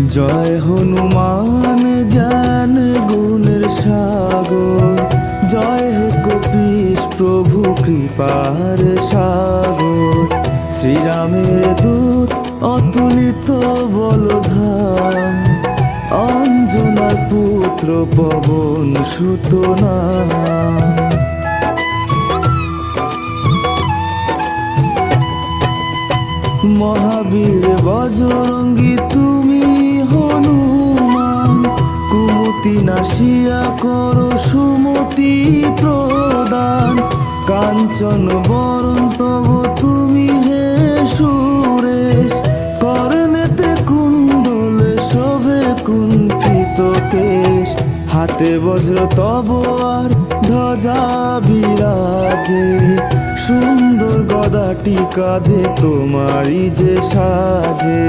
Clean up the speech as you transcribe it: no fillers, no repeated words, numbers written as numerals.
জয় হনুমান জ্ঞান গুণের সাগর, জয় হে কপীশ প্রভু কৃপার সাগর। শ্রীরামের দূত অতুলিত বলধাম, অঞ্জনার পুত্র পবন সুত নাম। মহাবীর বজরঙ্গী তুমি হনুমান, কুমতি নাশিয়া করো সুমতি প্রদান। কাঞ্চন বরণ তব তুমি হে সুরেশ, কর্ণেতে কুণ্ডলে শোভে কুণ্ঠিত কেশ। হাতে বজ্র তব আর ধ্বজা বিরাজে, সুন্দর গদাটি কাঁধে তোমারই যে সাজে।